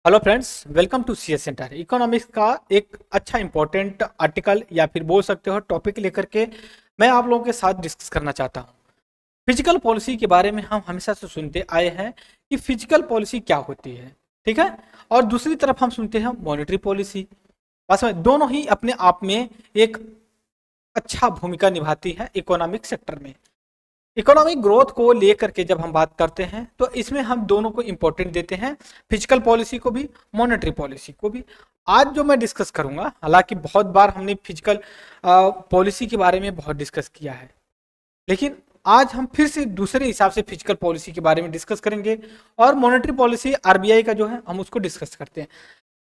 Hello friends, welcome to CS centre. Economics का एक अच्छा इंपॉर्टेंट आर्टिकल या फिर बोल सकते हो टॉपिक लेकर के मैं आप लोगों के साथ डिस्कस करना चाहता हूँ। फिजिकल पॉलिसी के बारे में हम हमेशा से सुनते आए हैं कि फिजिकल पॉलिसी क्या होती है, ठीक है। और दूसरी तरफ हम सुनते हैं मॉनेटरी पॉलिसी। वास्तव में दोनों ही अपने आप में एक अच्छा भूमिका निभाती है इकोनॉमिक सेक्टर में। इकोनॉमिक ग्रोथ को लेकर के जब हम बात करते हैं तो इसमें हम दोनों को इंपॉर्टेंट देते हैं, फिजिकल पॉलिसी को भी, मॉनेटरी पॉलिसी को भी। आज जो मैं डिस्कस करूंगा, हालांकि बहुत बार हमने फिजिकल पॉलिसी के बारे में बहुत डिस्कस किया है, लेकिन आज हम फिर से दूसरे हिसाब से फिजिकल पॉलिसी के बारे में डिस्कस करेंगे। और मॉनेटरी पॉलिसी आरबीआई का जो है हम उसको डिस्कस करते हैं।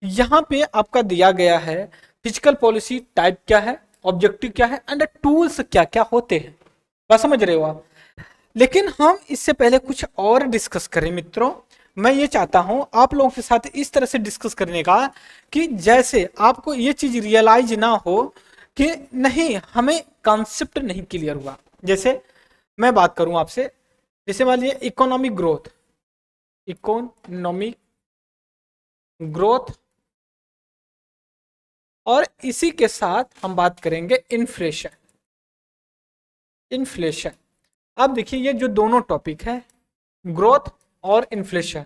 यहाँ पे आपका दिया गया है फिजिकल पॉलिसी टाइप क्या है, ऑब्जेक्टिव क्या है एंड टूल्स क्या क्या होते हैं। बात समझ रहे हो आप? लेकिन हम इससे पहले कुछ और डिस्कस करें मित्रों। मैं ये चाहता हूं आप लोगों के साथ इस तरह से डिस्कस करने का कि जैसे आपको ये चीज रियलाइज ना हो कि नहीं, हमें कॉन्सेप्ट नहीं क्लियर हुआ। जैसे मैं बात करूं आपसे, जैसे मान लीजिए इकोनॉमिक ग्रोथ, इकोनॉमिक ग्रोथ, और इसी के साथ हम बात करेंगे इन्फ्लेशन। इन्फ्लेशन, अब देखिए ये जो दोनों टॉपिक है, ग्रोथ और इन्फ्लेशन,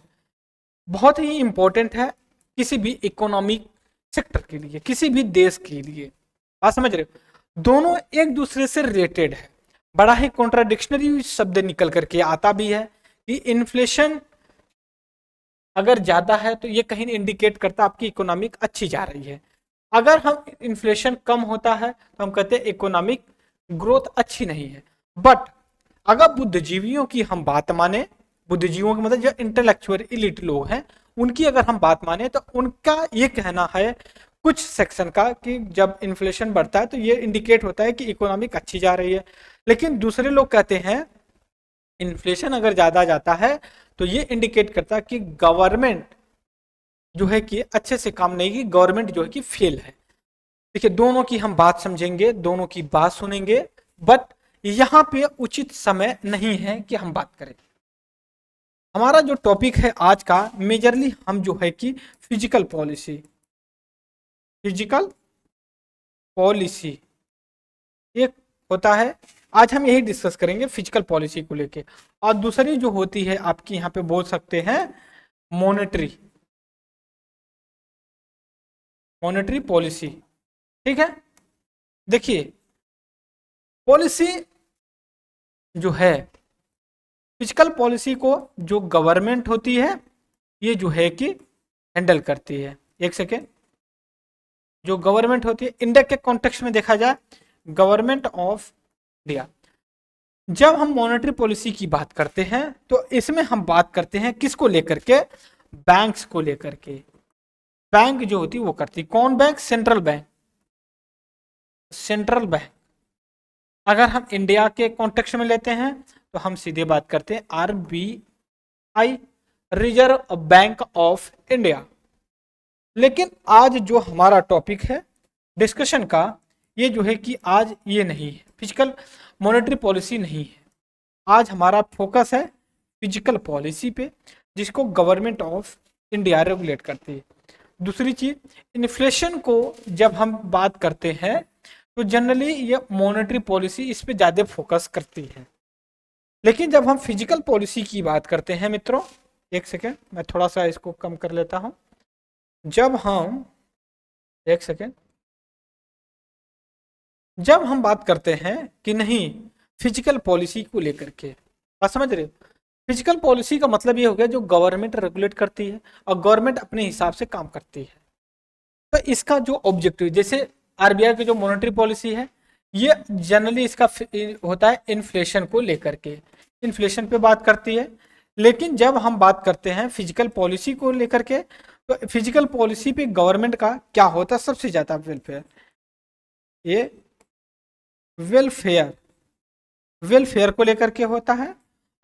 बहुत ही इंपॉर्टेंट है किसी भी इकोनॉमिक सेक्टर के लिए, किसी भी देश के लिए। बात समझ रहे हो? दोनों एक दूसरे से रिलेटेड है। बड़ा ही कॉन्ट्राडिक्शनरी शब्द निकल करके आता भी है कि इन्फ्लेशन अगर ज्यादा है तो ये कहीं इंडिकेट करता है आपकी इकोनॉमिक अच्छी जा रही है। अगर हम इन्फ्लेशन कम होता है तो हम कहते हैं इकोनॉमिक ग्रोथ अच्छी नहीं है। बट अगर बुद्धिजीवियों की हम बात माने, बुद्धिजीवियों का मतलब जो इंटेलेक्चुअल इलिट लोग हैं, उनकी अगर हम बात माने तो उनका ये कहना है कुछ सेक्शन का कि जब इन्फ्लेशन बढ़ता है तो ये इंडिकेट होता है कि इकोनॉमिक अच्छी जा रही है। लेकिन दूसरे लोग कहते हैं इन्फ्लेशन अगर ज्यादा जाता है तो ये इंडिकेट करता है कि गवर्नमेंट जो है कि अच्छे से काम नहीं की, गवर्नमेंट जो है कि फेल है। देखिए दोनों की हम बात समझेंगे, दोनों की बात सुनेंगे, बट यहाँ पे उचित समय नहीं है कि हम बात करें। हमारा जो टॉपिक है आज का, मेजरली हम जो है कि फिजिकल पॉलिसी, फिजिकल पॉलिसी एक होता है। आज हम यही डिस्कस करेंगे फिजिकल पॉलिसी को लेके। और दूसरी जो होती है आपकी यहाँ पे बोल सकते हैं मॉनेटरी, मॉनेटरी पॉलिसी, ठीक है। देखिए पॉलिसी जो है, फिजिकल पॉलिसी को जो गवर्नमेंट होती है ये जो है कि हैंडल करती है। एक सेकेंड, जो गवर्नमेंट होती है इंडिया के कॉन्टेक्स्ट में देखा जाए, गवर्नमेंट ऑफ इंडिया। जब हम मॉनेटरी पॉलिसी की बात करते हैं तो इसमें हम बात करते हैं किसको लेकर के, बैंक्स को लेकर के। बैंक जो होती है वो करती, कौन bank? Central bank, central bank. अगर हम इंडिया के कॉन्टेक्स्ट में लेते हैं तो हम सीधे बात करते हैं RBI, reserve bank of India. लेकिन आज जो हमारा टॉपिक है डिस्कशन का, ये जो है कि आज ये नहीं है, फिजिकल मॉनेटरी पॉलिसी नहीं है। आज हमारा फोकस है फिजिकल पॉलिसी पे, जिसको गवर्नमेंट ऑफ इंडिया रेगुलेट करती है। दूसरी चीज, इन्फ्लेशन को जब हम बात करते हैं तो जनरली ये मॉनेटरी पॉलिसी इस पे ज्यादा फोकस करती है। लेकिन जब हम फिजिकल पॉलिसी की बात करते हैं मित्रों, एक सेकेंड मैं थोड़ा सा इसको कम कर लेता हूं। जब हम, एक सेकेंड, जब हम बात करते हैं कि नहीं फिजिकल पॉलिसी को लेकर के, बात समझ रहे हो? फिजिकल पॉलिसी का मतलब ये हो गया जो गवर्नमेंट रेगुलेट करती है और गवर्नमेंट अपने हिसाब से काम करती है। तो इसका जो ऑब्जेक्टिव, जैसे आरबीआई की जो मॉनेटरी पॉलिसी है, ये जनरली इसका होता है इन्फ्लेशन को लेकर के, इन्फ्लेशन पे बात करती है। लेकिन जब हम बात करते हैं फिजिकल पॉलिसी को लेकर के, तो फिजिकल पॉलिसी पे गवर्नमेंट का क्या होता है सबसे ज्यादा? वेलफेयर, ये वेलफेयर, वेलफेयर को लेकर के होता है।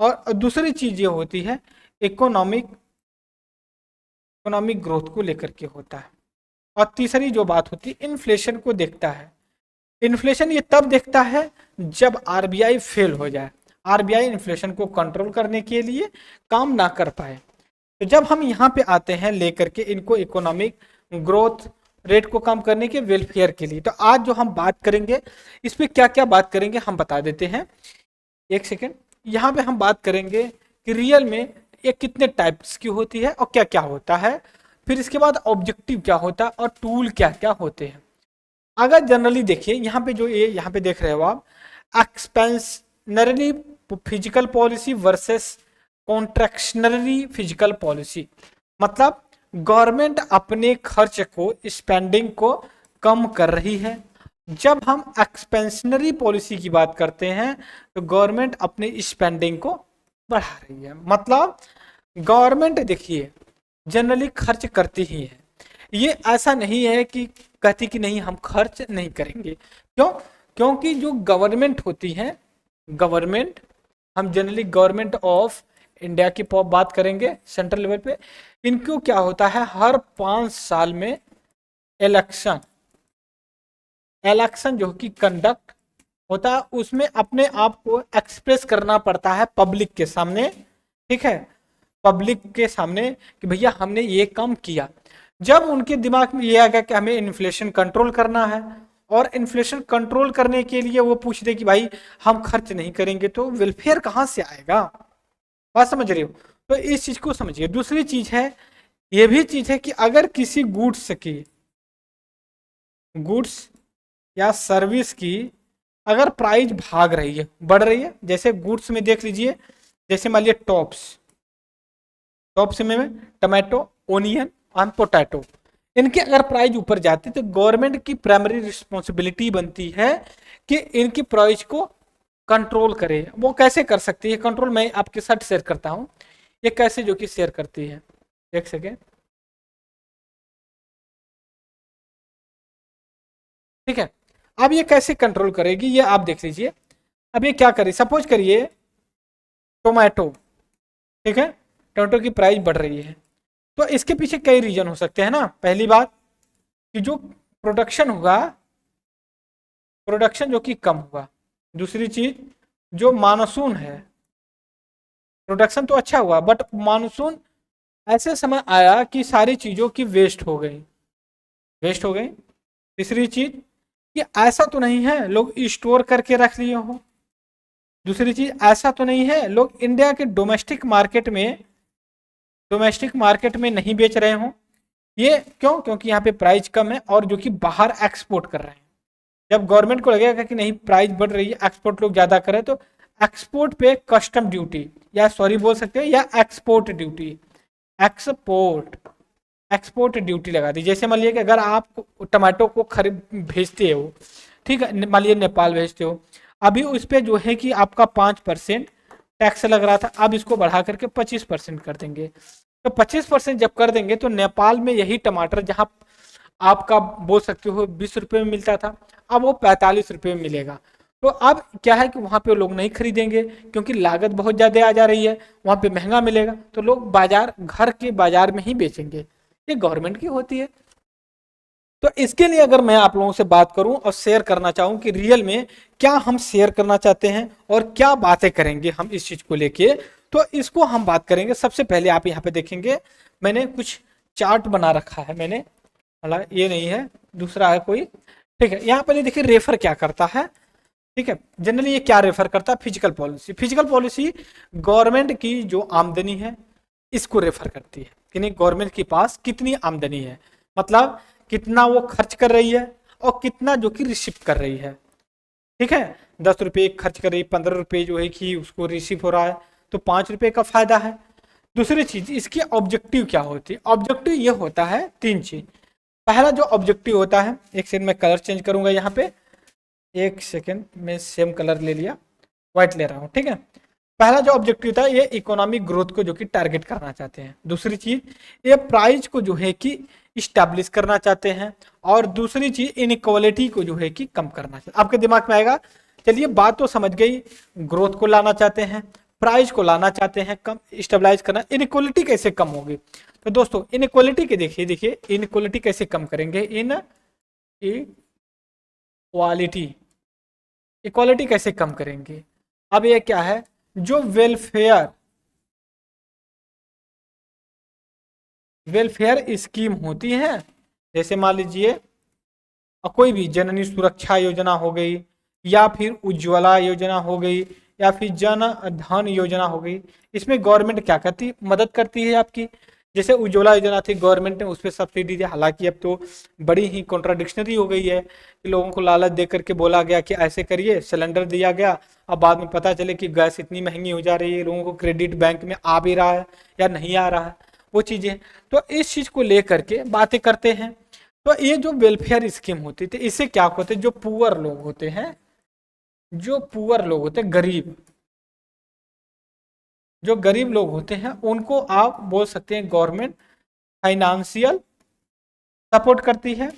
और दूसरी चीज ये होती है इकोनॉमिक, इकोनॉमिक ग्रोथ को लेकर के होता है। और तीसरी जो बात होती है इन्फ्लेशन को देखता है। इन्फ्लेशन ये तब देखता है जब आरबीआई फेल हो जाए, आरबीआई इन्फ्लेशन को कंट्रोल करने के लिए काम ना कर पाए। तो जब हम यहाँ पे आते हैं लेकर के इनको इकोनॉमिक ग्रोथ रेट को कम करने के वेलफेयर के लिए, तो आज जो हम बात करेंगे इस पे क्या क्या बात करेंगे हम बता देते हैं। एक सेकेंड, यहाँ पे हम बात करेंगे कि रियल में ये कितने टाइप्स की होती है और क्या क्या होता है, फिर इसके बाद ऑब्जेक्टिव क्या होता है और टूल क्या क्या होते हैं। अगर जनरली देखिए यहाँ पे जो ये यहाँ पे देख रहे हो आप, expansionary physical policy versus contractionary physical policy, मतलब गवर्नमेंट अपने खर्च को स्पेंडिंग को कम कर रही है। जब हम एक्सपेंशनरी पॉलिसी की बात करते हैं तो गवर्नमेंट अपनी स्पेंडिंग को बढ़ा रही है। मतलब गवर्नमेंट देखिए जनरली खर्च करती ही है, ये ऐसा नहीं है कि कहती कि नहीं हम खर्च नहीं करेंगे। क्यों? क्योंकि जो गवर्नमेंट होती है, गवर्नमेंट, हम जनरली गवर्नमेंट ऑफ इंडिया की बात करेंगे सेंट्रल लेवल पे, इनको क्या होता है हर 5 साल में इलेक्शन, इलेक्शन जो कि कंडक्ट होता है, उसमें अपने आप को एक्सप्रेस करना पड़ता है पब्लिक के सामने। ठीक है, पब्लिक के सामने कि भैया हमने ये काम किया। जब उनके दिमाग में ये आ गया कि हमें इन्फ्लेशन कंट्रोल करना है और इन्फ्लेशन कंट्रोल करने के लिए वो पूछते कि भाई हम खर्च नहीं करेंगे तो वेलफेयर कहाँ से आएगा। बात समझ रहे हो? तो इस चीज को समझिए। दूसरी चीज है, ये भी चीज है कि अगर किसी गुड्स या सर्विस की अगर प्राइस भाग रही है, बढ़ रही है, जैसे गुड्स में देख लीजिए, जैसे मान लिया टॉप्स में टमाटो, ओनियन और पोटैटो, इनके अगर प्राइस ऊपर जाती तो गवर्नमेंट की प्राइमरी रिस्पॉन्सिबिलिटी बनती है कि इनकी प्राइस को कंट्रोल करे। वो कैसे कर सकती है कंट्रोल? मैं आपके साथ शेयर करता हूं ये कैसे जो कि शेयर करती है। एक सेकेंड, ठीक है। अब ये कैसे कंट्रोल करेगी ये आप देख लीजिए। अब ये क्या करे, सपोज करिए टोमेटो, ठीक है, टोमेटो की प्राइस बढ़ रही है, तो इसके पीछे कई रीजन हो सकते हैं ना। पहली बात कि जो प्रोडक्शन होगा, प्रोडक्शन जो कि कम हुआ। दूसरी चीज जो मानसून है, प्रोडक्शन तो अच्छा हुआ बट मानसून ऐसे समय आया कि सारी चीजों की वेस्ट हो गई। तीसरी चीज कि ऐसा तो नहीं है लोग स्टोर करके रख लिए हो। दूसरी चीज ऐसा तो नहीं है लोग इंडिया के डोमेस्टिक मार्केट में नहीं बेच रहे हो। ये क्यों? क्योंकि यहाँ पे प्राइस कम है और जो कि बाहर एक्सपोर्ट कर रहे हैं। जब गवर्नमेंट को लगेगा कि नहीं प्राइस बढ़ रही है, एक्सपोर्ट लोग ज्यादा करें, तो एक्सपोर्ट पे कस्टम ड्यूटी या सॉरी बोल सकते हैं या export duty, export export duty लगा दी। जैसे मान लिया कि अगर आप टमाटो को खरीद भेजते हो, ठीक है, मान लिया नेपाल भेजते हो, अभी उस पर जो है कि आपका 5% टैक्स लग रहा था, अब इसको बढ़ा करके 25% कर देंगे। तो 25% जब कर देंगे तो नेपाल में यही टमाटर जहाँ आपका बोल सकते हो 20 रुपये में मिलता था, अब वो 45 रुपये में मिलेगा। तो अब क्या है कि वहां पे लोग नहीं खरीदेंगे क्योंकि लागत बहुत ज्यादा आ जा रही है, वहां पे महंगा मिलेगा, तो लोग घर के बाजार में ही बेचेंगे। ये गवर्नमेंट की होती है। तो इसके लिए अगर मैं आप लोगों से बात करूं और शेयर करना चाहूं कि रियल में क्या हम शेयर करना चाहते हैं और क्या बातें करेंगे हम इस चीज को लेके, तो इसको हम बात करेंगे। सबसे पहले आप यहाँ पे देखेंगे मैंने कुछ चार्ट बना रखा है, मैंने, मतलब ये नहीं है, दूसरा है कोई, ठीक है। यहाँ पे देखिए रेफर क्या करता है, ठीक है। जनरली ये क्या रेफर करता है? Physical policy. Physical policy government की जो आमदनी है इसको रेफर करती है कि नहीं गवर्नमेंट के पास कितनी आमदनी है, मतलब कितना वो खर्च कर रही है और कितना जो कि रिसीव कर रही है। ठीक है, 10 रुपये खर्च कर रही, 15 रुपये जो है कि उसको रिसीव हो रहा है, तो 5 रुपये का फायदा है। दूसरी चीज इसकी ऑब्जेक्टिव क्या होती है? ऑब्जेक्टिव ये होता है 3 चीज। पहला जो ऑब्जेक्टिव होता है, एक सेकंड मैं कलर चेंज करूंगा यहाँ पे, एक सेकंड में सेम कलर ले लिया, व्हाइट ले रहा हूँ, ठीक है। पहला जो ऑब्जेक्टिव था ये इकोनॉमिक ग्रोथ को जो कि टारगेट करना चाहते हैं। दूसरी चीज ये प्राइस को जो है कि इस्टेब्लिश करना चाहते हैं, और दूसरी चीज इनइक्वालिटी को जो है कि कम करना चाहते हैं। आपके दिमाग में आएगा, चलिए बात तो समझ गई, ग्रोथ को लाना चाहते हैं, प्राइस को लाना चाहते हैं कम, स्टेबलाइज करना, इनइक्वालिटी कैसे कम होगी? तो दोस्तों इनइक्वालिटी के देखिए इनइक्वालिटी कैसे कम करेंगे, इक्वालिटी, इक्वालिटी कैसे कम करेंगे? अब ये क्या है, जो वेलफेयर वेलफेयर स्कीम होती हैं, जैसे मान लीजिए कोई भी जननी सुरक्षा योजना हो गई, या फिर उज्ज्वला योजना हो गई, या फिर जन धन योजना हो गई। इसमें गवर्नमेंट क्या करती, मदद करती है आपकी। जैसे उज्ज्वला योजना थी, गवर्नमेंट ने उस पर सब्सिडी दी, हालांकि अब तो बड़ी ही कॉन्ट्राडिक्शनरी हो गई है कि लोगों को लालच दे करके बोला गया कि ऐसे करिए, सिलेंडर दिया गया, अब बाद में पता चले कि गैस इतनी महंगी हो जा रही है, लोगों को क्रेडिट बैंक में आ भी रहा है या नहीं आ रहा है, वो चीजें। तो इस चीज को लेकर के बातें करते हैं। तो ये जो वेलफेयर स्कीम होती थी, इससे क्या होते, जो पुअर लोग होते हैं, जो पुअर लोग होते हैं, गरीब, जो गरीब लोग होते हैं, उनको आप बोल सकते हैं गवर्नमेंट फाइनेंशियल सपोर्ट करती है,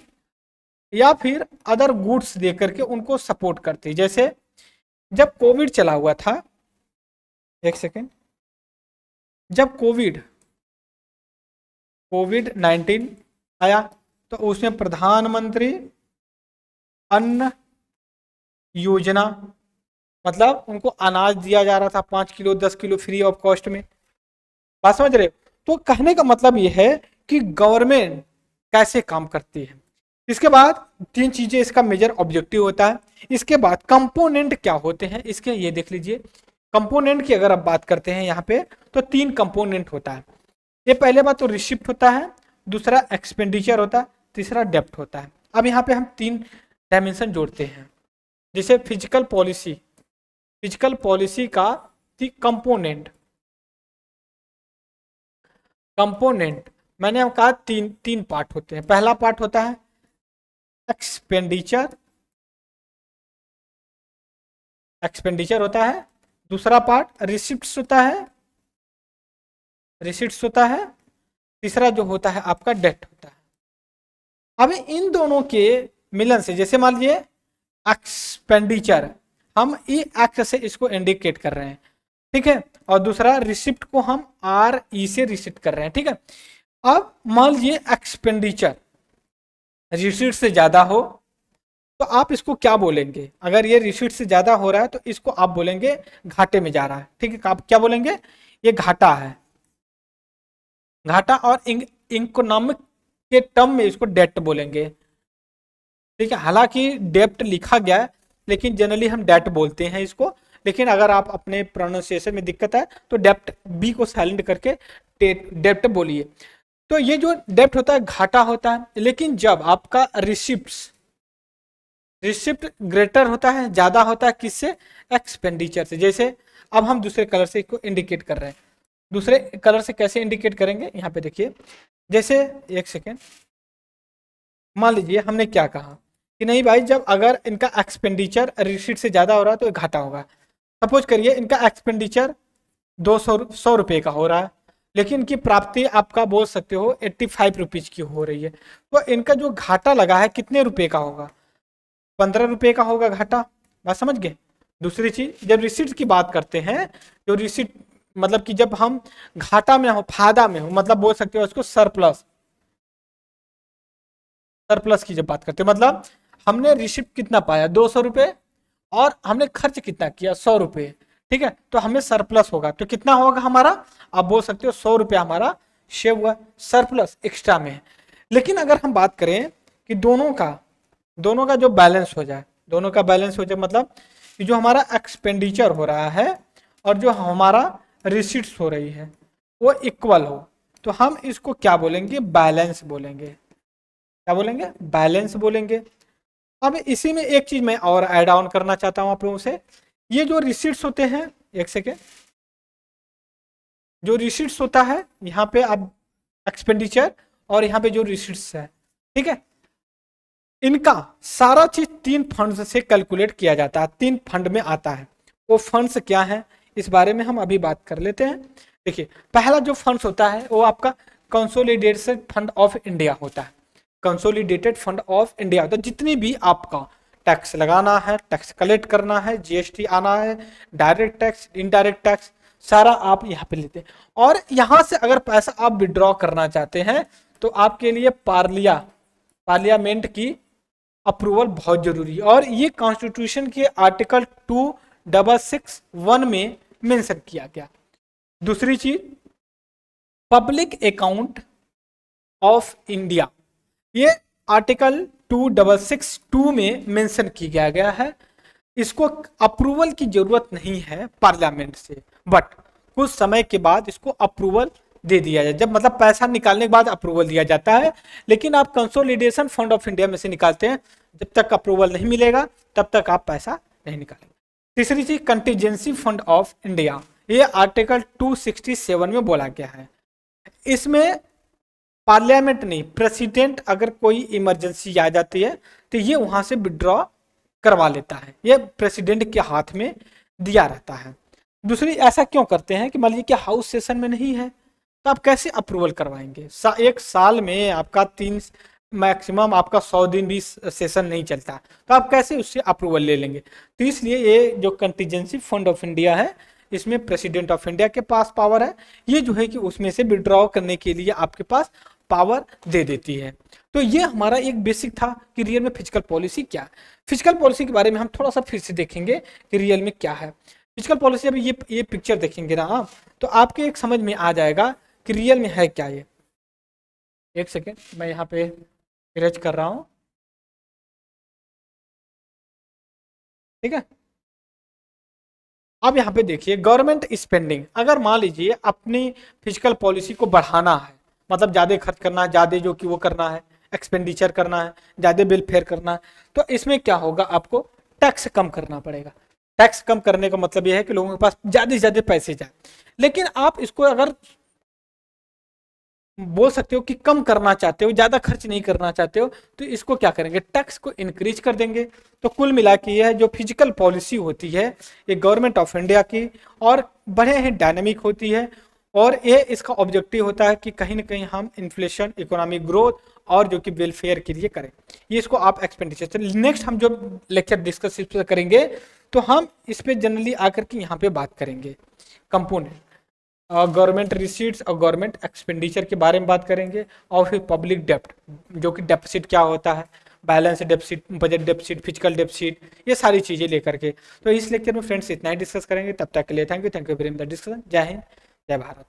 या फिर अदर गुड्स दे करके उनको सपोर्ट करती है। जैसे जब कोविड चला हुआ था, एक सेकेंड, जब कोविड कोविड 19 आया, तो उसमें प्रधानमंत्री अन्न योजना, मतलब उनको अनाज दिया जा रहा था 5 kilo 10 kilo free of cost में। बात समझ रहे हो? तो कहने का मतलब यह है कि गवर्नमेंट कैसे काम करती है। इसके बाद तीन चीजें इसका मेजर ऑब्जेक्टिव होता है। इसके बाद कंपोनेंट क्या होते हैं इसके, ये देख लीजिए। कंपोनेंट की अगर आप बात करते हैं यहाँ पे, तो तीन कंपोनेंट होता है। ये पहले बात तो रिसिप्ट होता है, दूसरा एक्सपेंडिचर होता है, तीसरा डेप्ट होता है। अब यहाँ पे हम तीन डायमेंशन जोड़ते हैं। जैसे फिजिकल पॉलिसी का कंपोनेंट, मैंने कहा तीन पार्ट होते हैं। पहला पार्ट होता है एक्सपेंडिचर होता है, दूसरा पार्ट रिसिप्ट्स होता है, तीसरा जो होता है आपका डेट होता है। अब इन दोनों के मिलन से, जैसे मान लीजिए एक्सपेंडिचर, हम ई एक्स से इसको इंडिकेट कर रहे हैं, ठीक है, और दूसरा रिसिप्ट को हम आर ई से रिसिप्ट कर रहे हैं, ठीक है। अब मान लीजिए एक्सपेंडिचर रिसिप्ट से ज्यादा हो, तो आप इसको क्या बोलेंगे? अगर ये रिसिप्ट से ज्यादा हो रहा है तो इसको आप बोलेंगे घाटे में जा रहा है, ठीक है। आप क्या बोलेंगे? ये घाटा है, घाटा। और इकोनॉमिक के टर्म में इसको डेट बोलेंगे, ठीक है। हालांकि डेप्ट लिखा गया है, लेकिन जनरली हम डेट बोलते हैं इसको। लेकिन अगर आप अपने प्रोनाउंसिएशन में दिक्कत है तो डेप्ट, बी को साइलेंट करके डेप्ट बोलिए। तो ये जो डेप्ट होता है घाटा होता है। लेकिन जब आपका रिसिप्ट ग्रेटर होता है, ज्यादा होता है, किससे? एक्सपेंडिचर से। जैसे अब हम दूसरे कलर से इसको इंडिकेट कर रहे हैं। दूसरे कलर से कैसे इंडिकेट करेंगे? यहाँ पे देखिए, जैसे एक सेकेंड, मान लीजिए हमने क्या कहा कि नहीं भाई, जब अगर इनका एक्सपेंडिचर रिसीट से ज्यादा हो रहा है तो घाटा होगा। सपोज करिए इनका एक्सपेंडिचर 200 रुपये का हो रहा है, लेकिन इनकी प्राप्ति आपका बोल सकते हो 85 रुपीज की हो रही है। तो इनका जो घाटा लगा है कितने रुपए का होगा? 15 रुपये का होगा घाटा। बात समझ गए? दूसरी चीज, जब रिसीट की बात करते हैं, जो रिसीट मतलब कि जब हम घाटा में हो, फायदा में हो, मतलब बोल सकते हो उसको सरप्लस की जब बात करते हैं, मतलब हमने रिसिप्ट कितना पाया 200 रुपये, और हमने खर्च कितना किया 100 रुपये, ठीक है। तो हमें सरप्लस होगा, तो कितना होगा हमारा? आप बोल सकते हो 100 रुपया हमारा शेव हुआ, सरप्लस एक्स्ट्रा में है। लेकिन अगर हम बात करें कि दोनों का जो बैलेंस हो जाए, मतलब कि जो हमारा एक्सपेंडिचर हो रहा है और जो हमारा रिसीट्स हो रही है वो इक्वल हो, तो हम इसको क्या बोलेंगे? बैलेंस बोलेंगे। क्या बोलेंगे? बैलेंस बोलेंगे। अब इसी में एक चीज मैं और ऐड ऑन करना चाहता हूं आप लोगों से। ये जो रिसीट्स होते हैं, एक सेकेंड, जो रिसीट्स होता है यहाँ पे आप एक्सपेंडिचर, और यहाँ पे जो रिसीट्स है, ठीक है, इनका सारा चीज 3 फंड से कैलकुलेट किया जाता है, 3 फंड में आता है। वो फंड्स क्या है इस बारे में हम अभी बात कर लेते हैं। देखिए, पहला जो फंड्स होता है वो आपका कंसोलिडेटेड फंड ऑफ इंडिया होता है। कंसोलिडेटेड फंड ऑफ इंडिया होता है, जितनी भी आपका टैक्स लगाना है, टैक्स कलेक्ट करना है, जीएसटी आना है, डायरेक्ट टैक्स, इनडायरेक्ट टैक्स, सारा आप यहाँ पे लेते हैं। और यहाँ से अगर पैसा आप विड्रॉ करना चाहते हैं तो आपके लिए पार्लियामेंट की अप्रूवल बहुत जरूरी है। और ये कॉन्स्टिट्यूशन के आर्टिकल 2661 में मेंशन किया गया। दूसरी चीज, पब्लिक अकाउंट ऑफ इंडिया, ये आर्टिकल 2662 में मेंशन किया गया है। इसको अप्रूवल की जरूरत नहीं है पार्लियामेंट से, बट कुछ समय के बाद इसको अप्रूवल दे दिया जाए, जब मतलब पैसा निकालने के बाद अप्रूवल दिया जाता है। लेकिन आप कंसोलिडेशन फंड ऑफ इंडिया में से निकालते हैं, जब तक अप्रूवल नहीं मिलेगा तब तक आप पैसा नहीं निकालेंगे। तीसरी चीज कंटीजेंसी फंड ऑफ इंडिया, ये आर्टिकल 267 में बोला गया है। इसमें पार्लियामेंट नहीं, प्रेसिडेंट अगर कोई इमरजेंसी आ जाती है तो ये वहां से विड्रॉ करवा लेता है, ये प्रेसिडेंट के हाथ में दिया रहता है। दूसरी, ऐसा क्यों करते हैं कि मान लीजिए कि हाउस सेशन में नहीं है तो आप कैसे अप्रूवल करवाएंगे? एक साल में आपका 3 मैक्सिमम आपका 100 दिन भी सेशन नहीं चलता, तो आप कैसे उससे अप्रूवल ले लेंगे? तो इसलिए ये जो कंटीजेंसी फंड ऑफ इंडिया है, इसमें प्रेसिडेंट ऑफ इंडिया के पास पावर है, ये जो है कि उसमें से विड्रॉ करने के लिए आपके पास पावर दे देती है। तो ये हमारा एक बेसिक था कि रियल में फिजिकल पॉलिसी क्या है। फिजिकल पॉलिसी के बारे में हम थोड़ा सा फिर से देखेंगे कि रियल में क्या है फिजिकल पॉलिसी। अभी ये पिक्चर देखेंगे ना आप, तो आपके एक समझ में आ जाएगा कि रियल में है क्या ये। एक सेकेंड, मैं यहाँ पे इरेज कर रहा हूँ, ठीक है। अब यहाँ पे देखिए गवर्नमेंट स्पेंडिंग, अगर मान लीजिए अपनी फिजिकल पॉलिसी को बढ़ाना है, मतलब ज़्यादा खर्च करना है, ज़्यादा जो कि वो करना है, एक्सपेंडिचर करना है, ज़्यादा बिल फेयर करना है, तो इसमें क्या होगा, आपको टैक्स कम करना पड़ेगा। टैक्स कम करने का मतलब यह है कि लोगों के पास ज़्यादा से ज़्यादा पैसे जाए। लेकिन आप इसको अगर बोल सकते हो कि कम करना चाहते हो, ज्यादा खर्च नहीं करना चाहते हो, तो इसको क्या करेंगे, टैक्स को इंक्रीज कर देंगे। तो कुल मिला के यह जो फिजिकल पॉलिसी होती है ये गवर्नमेंट ऑफ इंडिया की, और बड़े ही डायनेमिक होती है, और ये इसका ऑब्जेक्टिव होता है कि कहीं ना कहीं हम इन्फ्लेशन, इकोनॉमिक ग्रोथ और जो कि वेलफेयर के लिए करें। ये इसको आप एक्सपेंडिचर, नेक्स्ट हम जो लेक्चर डिस्कस इस पर करेंगे तो हम इस पर जनरली आकर के यहाँ पे बात करेंगे कंपोनेंट, गवर्नमेंट रिसीट्स और गवर्नमेंट एक्सपेंडिचर के बारे में बात करेंगे, और फिर पब्लिक डेप्ट, जो कि डेफिसिट क्या होता है, balance deficit, budget deficit, physical deficit, ये सारी चीज़ें लेकर के। तो इस लेक्चर में फ्रेंड्स इतना ही डिस्कस करेंगे। तब तक के लिए thank you very much discussion. जय हिंद, जय भारत।